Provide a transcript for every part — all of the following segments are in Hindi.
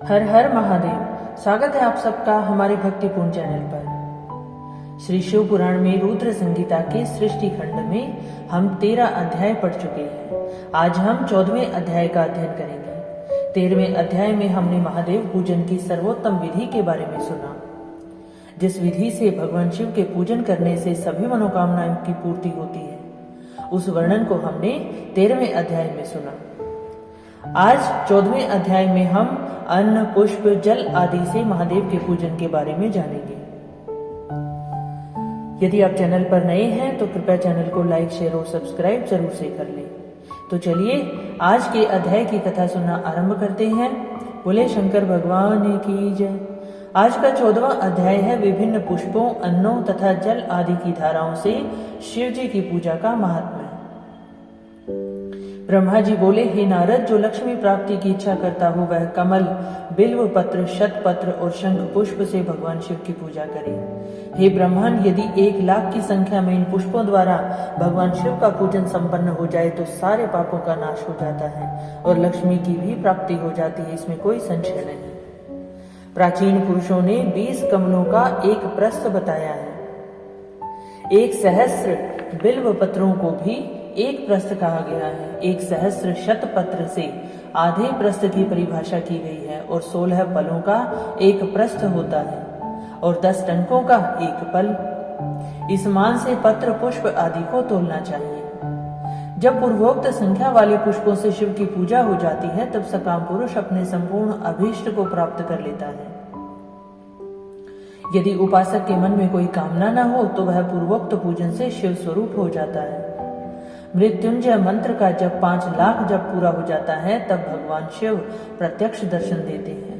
हर हर महादेव। स्वागत है आप सबका हमारे भक्तिपूर्ण चैनल पर। श्री शिव पुराण में रुद्र संगीता के सृष्टि खंड में हम 13 अध्याय पढ़ चुके हैं। आज हम 14वें अध्याय का अध्ययन करेंगे। 13वें अध्याय में हमने महादेव पूजन की सर्वोत्तम विधि के बारे में सुना, जिस विधि से भगवान शिव के पूजन करने से सभी मनोकामनाओं की पूर्ति होती है। उस वर्णन को हमने 13वें अध्याय में सुना। आज 14वें अध्याय में हम अन्न, पुष्प, जल आदि से महादेव के पूजन के बारे में जानेंगे। यदि आप चैनल पर नए हैं तो कृपया चैनल को लाइक, शेयर और सब्सक्राइब जरूर से कर लें। तो चलिए आज के अध्याय की कथा सुनना आरंभ करते हैं। बोले शंकर भगवान की जय। आज का 14वां अध्याय है विभिन्न पुष्पों, अन्नों तथा जल आदि की धाराओं से शिव जी की पूजा का महात्म्य। ब्रह्मा जी बोले, हे नारद, जो लक्ष्मी प्राप्ति की इच्छा करता हो वह कमल, बिल्व पत्र, शतपत्र और शंख पुष्प से भगवान शिव की पूजा करे। हे ब्रह्मन, यदि 1,00,000 की संख्या में इन पुष्पों द्वारा भगवान शिव का पूजन संपन्न हो जाए तो सारे पापों का नाश हो जाता है और लक्ष्मी की भी प्राप्ति हो जाती है, इसमें कोई संशय नहीं। प्राचीन पुरुषों ने 20 कमलों का एक प्रस्थ बताया है। 1 सहस्र बिल्व पत्रों को भी एक प्रस्थ कहा गया है। 1 सहस्र शतपत्र से आधे प्रस्थ की परिभाषा की गई है और 16 पलों का एक प्रस्थ होता है और 10 टंकों का एक पल। इस मान से पत्र, पुष्प आदि को तोलना चाहिए। जब पूर्वोक्त संख्या वाले पुष्पों से शिव की पूजा हो जाती है तब सकाम पुरुष अपने संपूर्ण अभीष्ट को प्राप्त कर लेता है। यदि उपासक के मन में कोई कामना न हो तो वह पूर्वोक्त पूजन से शिव स्वरूप हो जाता है। मृत्युंजय मंत्र का जब 5,00,000 जब पूरा हो जाता है तब भगवान शिव प्रत्यक्ष दर्शन देते हैं।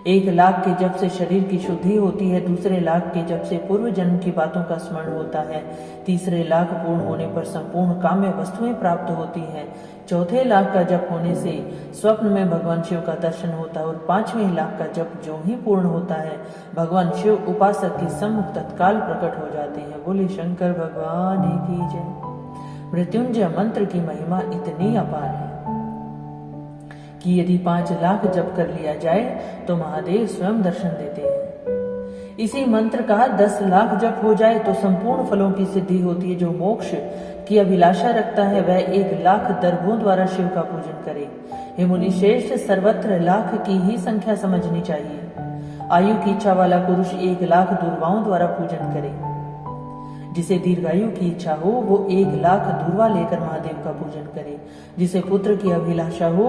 1,00,000 के जप से शरीर की शुद्धि होती है। दूसरे लाख के जप से पूर्व जन्म की बातों का स्मरण होता है। तीसरे लाख पूर्ण होने पर संपूर्ण काम्य वस्तुएं प्राप्त होती हैं। चौथे लाख का जप होने से स्वप्न में भगवान शिव का दर्शन होता है और 5वें लाख का जप जो ही पूर्ण होता है भगवान शिव उपासक के सम्मुख तत्काल प्रकट हो जाते हैं। बोले शंकर भगवान की जय। मृत्युंजय मंत्र की महिमा इतनी अपार है कि यदि 5,00,000 जप कर लिया जाए तो महादेव स्वयं दर्शन देते हैं। इसी मंत्र का 10,00,000 जप हो जाए तो संपूर्ण फलों की सिद्धि होती है। जो मोक्ष की अभिलाषा रखता है वह 1,00,000 दर्भों द्वारा शिव का पूजन करे। हे मुनि श्रेष्ठ, सर्वत्र लाख की ही संख्या समझनी चाहिए। आयु की इच्छा वाला पुरुष 1,00,000 दुर्वाओं द्वारा पूजन करे। जिसे दीर्घायु की इच्छा हो वो 1,00,000 दूर्वा लेकर महादेव का पूजन करे। जिसे पुत्र की अभिलाषा हो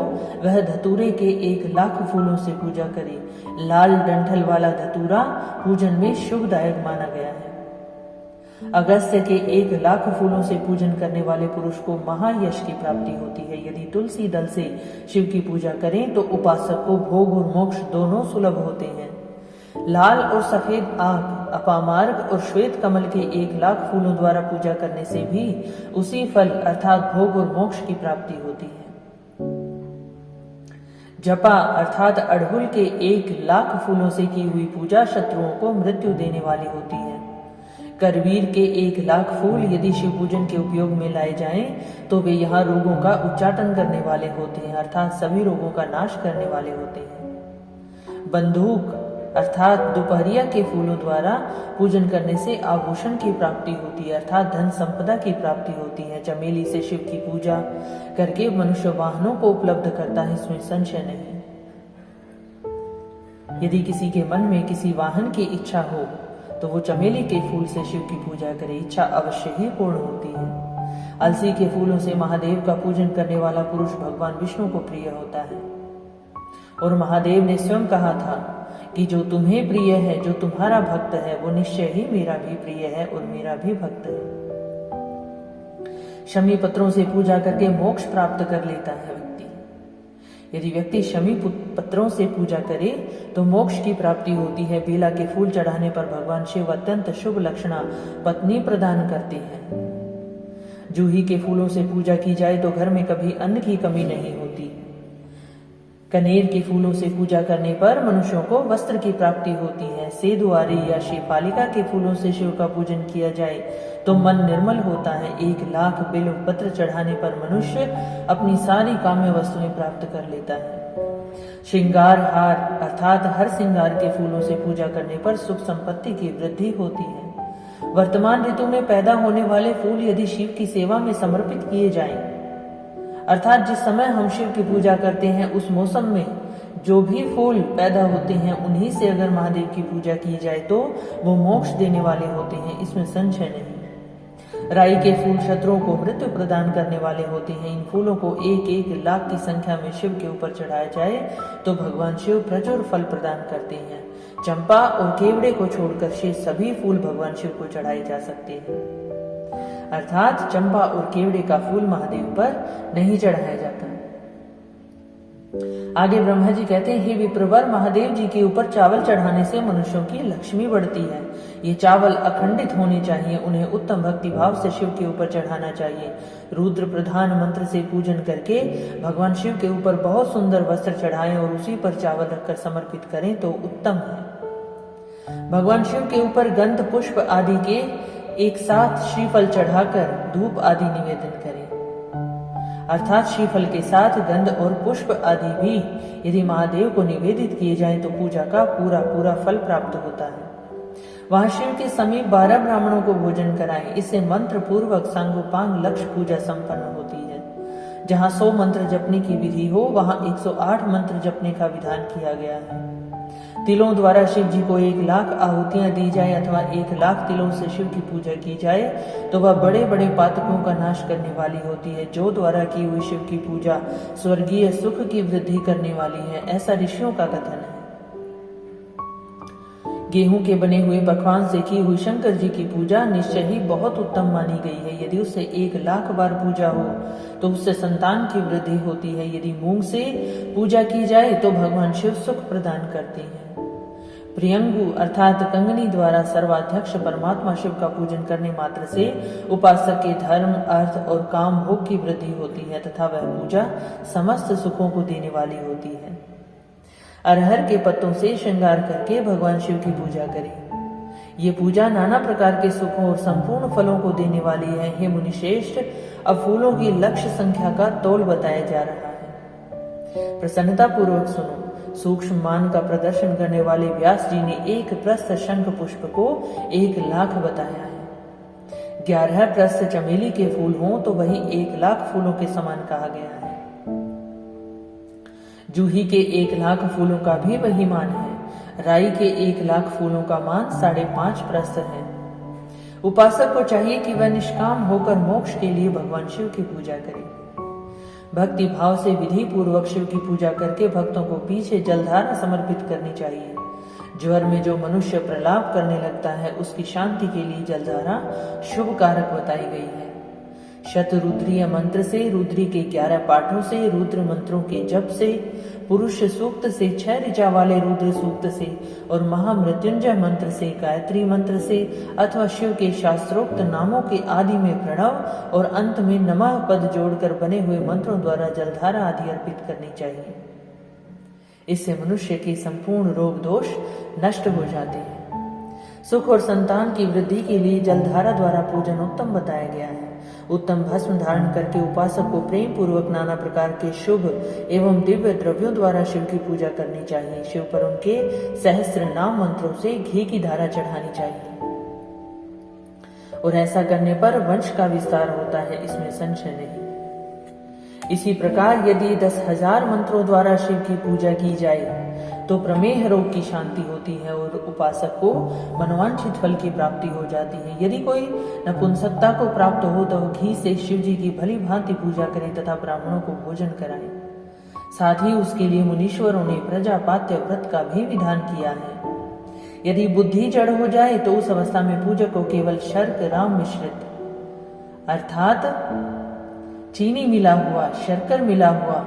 वह धतूरे के 1,00,000 फूलों से पूजा करे। लाल डंठल वाला धतूरा पूजन में शुभदायक माना गया है। अगस्त्य के 1,00,000 फूलों से पूजन करने वाले पुरुष को महायश की प्राप्ति होती है। यदि तुलसी दल से शिव की पूजा करें तो उपासक को भोग और मोक्ष दोनों सुलभ होते हैं। लाल और सफेद आग, अपामार्ग और श्वेत कमल के 1,00,000 फूलों द्वारा पूजा करने से भी उसी फल अर्थात भोग और मोक्ष की प्राप्ति होती है। जपा अर्थात अड़हुल के 1,00,000 फूलों से की हुई पूजा शत्रुओं को मृत्यु देने वाली होती है। करवीर के 1,00,000 फूल यदि शिव पूजन के उपयोग में लाए जाएं तो वे यहाँ रोगों का उच्चाटन करने वाले होते हैं अर्थात सभी रोगों का नाश करने वाले होते हैं। बंदूक अर्थात दोपहरिया के फूलों द्वारा पूजन करने से आभूषण की प्राप्ति होती है अर्थात धन संपदा की प्राप्ति होती है। चमेली से शिव की पूजा करके मनुष्य वाहनों को उपलब्ध करता है, इसमें संशय नहीं। यदि किसी के मन में किसी वाहन की इच्छा हो तो वो चमेली के फूल से शिव की पूजा करे, इच्छा अवश्य ही पूर्ण होती है। अलसी के फूलों से महादेव का पूजन करने वाला पुरुष भगवान विष्णु को प्रिय होता है और महादेव ने स्वयं कहा था कि जो तुम्हें प्रिय है, जो तुम्हारा भक्त है वो निश्चय ही मेरा भी प्रिय है और मेरा भी भक्त है। शमी पत्रों से पूजा करके मोक्ष प्राप्त कर लेता है व्यक्ति। यदि व्यक्ति शमी पत्रों से पूजा करे तो मोक्ष की प्राप्ति होती है। बेला के फूल चढ़ाने पर भगवान शिव अत्यंत शुभ लक्षणा पत्नी प्रदान करते हैं। जूही के फूलों से पूजा की जाए तो घर में कभी अन्न की कमी नहीं होती। कनेर के फूलों से पूजा करने पर मनुष्यों को वस्त्र की प्राप्ति होती है। सेदुआरी या श्रीपालिका के फूलों से शिव का पूजन किया जाए तो मन निर्मल होता है। 1,00,000 बिल्व पत्र चढ़ाने पर मनुष्य अपनी सारी काम्य वस्तुएं प्राप्त कर लेता है। श्रृंगार हार अर्थात हर श्रृंगार के फूलों से पूजा करने पर सुख संपत्ति की वृद्धि होती है। वर्तमान ऋतु में पैदा होने वाले फूल यदि शिव की सेवा में समर्पित किए जाएं, अर्थात जिस समय हम शिव की पूजा करते हैं उस मौसम में जो भी फूल पैदा होते हैं उन्हीं से अगर महादेव की पूजा की जाए तो वो मोक्ष देने वाले होते हैं, इसमें संशय नहीं। राई के फूल शत्रुओं को मृत्यु प्रदान करने वाले होते हैं। इन फूलों को 1-1 लाख की संख्या में शिव के ऊपर चढ़ाया जाए तो भगवान शिव प्रचुर फल प्रदान करते हैं। चंपा और केवड़े को छोड़कर शेष सभी फूल भगवान शिव को चढ़ाए जा सकते हैं, अर्थात चंपा और केवड़े का फूल महादेव पर नहीं चढ़ाया जाता। आगे ब्रह्मा जी कहते हैं, हे विप्रवर, महादेव जी के ऊपर चावल चढ़ाने से मनुष्यों की लक्ष्मी बढ़ती है। ये चावल अखंडित होने चाहिए, उन्हें उत्तम भक्ति भाव से शिव के ऊपर चढ़ाना चाहिए। रुद्र प्रधान मंत्र से पूजन करके भगवान शिव के ऊपर बहुत सुंदर वस्त्र चढ़ाएं और उसी पर चावल रखकर समर्पित करें तो उत्तम है। भगवान शिव के ऊपर गंध पुष्प आदि के एक साथ श्रीफल चढ़ाकर धूप आदि निवेदन करें, अर्थात श्रीफल के साथ गंध और पुष्प आदि भी यदि महादेव को निवेदित किए जाएं तो पूजा का पूरा फल प्राप्त होता है। वहां शिव के समीप 12 ब्राह्मणों को भोजन कराएं, इससे मंत्र पूर्वक सांगोपांग लक्ष्य पूजा संपन्न होती है। जहां 100 मंत्र जपने की विधि हो वहां 108 मंत्र जपने का विधान किया गया है। तिलों द्वारा शिव जी को 1 लाख आहुतियां दी जाए अथवा 1 लाख तिलों से शिव की पूजा की जाए तो वह बड़े बड़े पातकों का नाश करने वाली होती है। जो द्वारा की हुई शिव की पूजा स्वर्गीय सुख की वृद्धि करने वाली है, ऐसा ऋषियों का कथन है। गेहूं के बने हुए पकवान से की हुई शंकर जी की पूजा निश्चय ही बहुत उत्तम मानी गई है। यदि उससे 1 लाख बार पूजा हो तो उससे संतान की वृद्धि होती है। यदि मूंग से पूजा की जाए तो भगवान शिव सुख प्रदान करते हैं। प्रियंगु अर्थात कंगनी द्वारा सर्वाध्यक्ष परमात्मा शिव का पूजन करने मात्र से उपासक के धर्म, अर्थ और काम भोग की वृद्धि होती है तथा वह पूजा समस्त सुखों को देने वाली होती है। अरहर के पत्तों से श्रृंगार करके भगवान शिव की पूजा करें। ये पूजा नाना प्रकार के सुखों और संपूर्ण फलों को देने वाली है। हे मुनिश्रेष्ठ, अब फूलों की लक्ष्य संख्या का तौल बताया जा रहा है, प्रसन्नता पूर्वक सुनो। सूक्ष्म मान का प्रदर्शन करने वाले व्यास जी ने एक प्रस्थ शंख पुष्प को 1 लाख बताया है। 11 प्रस्थ चमेली के फूल हों तो वही 1 लाख फूलों के समान कहा गया है। जूही के 1 लाख फूलों का भी वही मान है। राई के 1 लाख फूलों का मान 5.5 प्रस्थ है। उपासक को चाहिए कि वह निष्काम होकर मोक्ष के लिए भगवान शिव की पूजा करे। भक्ति भाव से विधि पूर्वक शिव की पूजा करके भक्तों को पीछे जलधारा समर्पित करनी चाहिए। ज्वर में जो मनुष्य प्रलाप करने लगता है उसकी शांति के लिए जलधारा शुभ कारक बताई गई है। शतरुद्रीय मंत्र से, रुद्री के 11 पाठों से, रुद्र मंत्रों के जप से, पुरुष सूक्त से, 6 ऋचा वाले रुद्र सूक्त से और महामृत्युंजय मंत्र से, गायत्री मंत्र से अथवा शिव के शास्त्रोक्त नामों के आदि में प्रणव और अंत में नमः पद जोड़कर बने हुए मंत्रों द्वारा जलधारा आदि अर्पित करनी चाहिए। इससे मनुष्य के संपूर्ण रोग दोष नष्ट हो जाते हैं। सुख और संतान की वृद्धि के लिए जलधारा द्वारा पूजन उत्तम बताया गया है। उत्तम भस्म धारण करके उपासक को प्रेम पूर्वक नाना प्रकार के शुभ एवं दिव्य द्रव्यों द्वारा शिव की पूजा करनी चाहिए। शिव पर उनके सहस्त्र नाम मंत्रों से घी की धारा चढ़ानी चाहिए और ऐसा करने पर वंश का विस्तार होता है, इसमें संशय नहीं। इसी प्रकार यदि 10,000 मंत्रों द्वारा शिव की पूजा की जाए तो प्रमेह रोग की शांति होती है और उपासक को मनोवांछित फल की प्राप्ति हो जाती है। यदि कोई नपुंसकता को प्राप्त हो तो घी से शिव जी की भली भांति पूजा करें तथा ब्राह्मणों को भोजन कराएं। साथ ही उसके लिए मुनीश्वरों ने प्रजापात्य व्रत का भी विधान किया है। यदि बुद्धि जड़ हो जाए तो उस अवस्था में पूजक को केवल शर्क राम मिश्रित अर्थात चीनी मिला हुआ, शर्कर मिला हुआ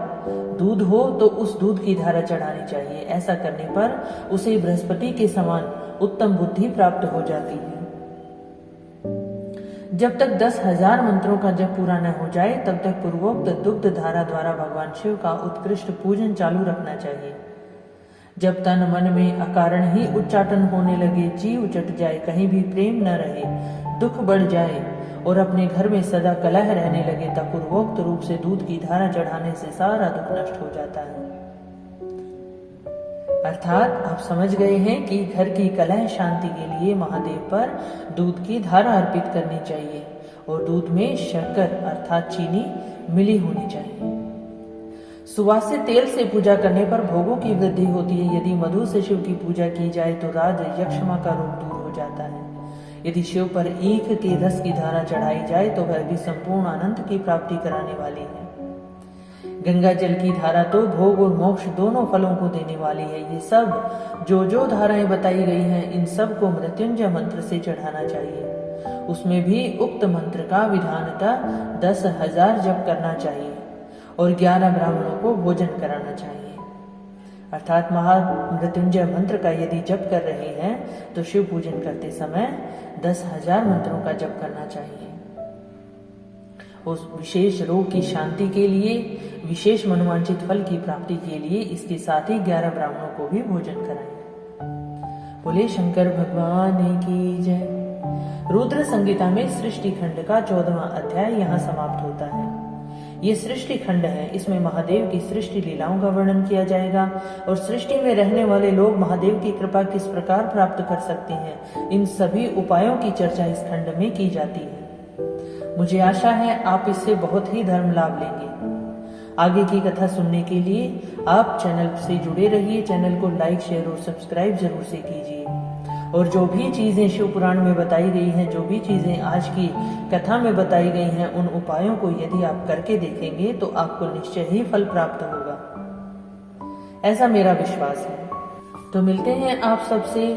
दूध हो तो उस दूध की धारा चढ़ानी चाहिए। ऐसा करने पर उसे बृहस्पति के समान उत्तम बुद्धि प्राप्त हो जाती है। जब तक 10,000 मंत्रों का जप पूरा न हो जाए तब तक पूर्वोक्त दुग्ध धारा द्वारा भगवान शिव का उत्कृष्ट पूजन चालू रखना चाहिए। जब तन मन में अकारण ही उच्चाटन होने लगे, जी उचट जाए, कहीं भी प्रेम न रहे, दुख बढ़ जाए और अपने घर में सदा कलह रहने लगे तब पूर्वोक्त रूप से दूध की धारा चढ़ाने से सारा दुख नष्ट हो जाता है। अर्थात आप समझ गए हैं कि घर की कलह शांति के लिए महादेव पर दूध की धारा अर्पित करनी चाहिए और दूध में शक्कर अर्थात चीनी मिली होनी चाहिए। सुवासित तेल से पूजा करने पर भोगों की वृद्धि होती है। यदि मधु से शिव की पूजा की जाए तो राज यक्षमा का रोग दूर हो जाता है। यदि शिव पर ईख के रस की धारा चढ़ाई जाए तो वह भी संपूर्ण आनंद की प्राप्ति कराने वाली है। गंगा जल की धारा तो भोग और मोक्ष दोनों फलों को देने वाली है। ये सब जो धाराएं बताई गई हैं, इन सब को मृत्युंजय मंत्र से चढ़ाना चाहिए। उसमें भी उक्त मंत्र का विधानतः 10,000 जप करना चाहिए और 11 ब्राह्मणों को भोजन कराना चाहिए। अर्थात महामृत्युंजय मंत्र का यदि जप कर रहे हैं तो शिव पूजन करते समय 10,000 मंत्रों का जप करना चाहिए। उस विशेष रोग की शांति के लिए, विशेष मनोवांछित फल की प्राप्ति के लिए इसके साथ ही 11 ब्राह्मणों को भी भोजन कराएं। बोले शंकर भगवान की जय। रुद्र संगीता में सृष्टि खंड का 14वां अध्याय यहाँ समाप्त होता है। ये सृष्टि खंड है, इसमें महादेव की सृष्टि लीलाओं का वर्णन किया जाएगा और सृष्टि में रहने वाले लोग महादेव की कृपा किस प्रकार प्राप्त कर सकते हैं, इन सभी उपायों की चर्चा इस खंड में की जाती है। मुझे आशा है आप इससे बहुत ही धर्म लाभ लेंगे। आगे की कथा सुनने के लिए आप चैनल से जुड़े रहिए। चैनल को लाइक, शेयर और सब्सक्राइब जरूर से कीजिए। और जो भी चीजें शिव पुराण में बताई गई हैं, जो भी चीजें आज की कथा में बताई गई हैं, उन उपायों को यदि आप करके देखेंगे तो आपको निश्चय ही फल प्राप्त होगा, ऐसा मेरा विश्वास है। तो मिलते हैं आप सबसे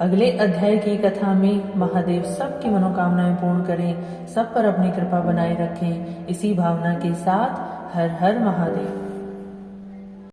अगले अध्याय की कथा में। महादेव सबकी मनोकामनाएं पूर्ण करें, सब पर अपनी कृपा बनाए रखें। इसी भावना के साथ हर हर महादेव।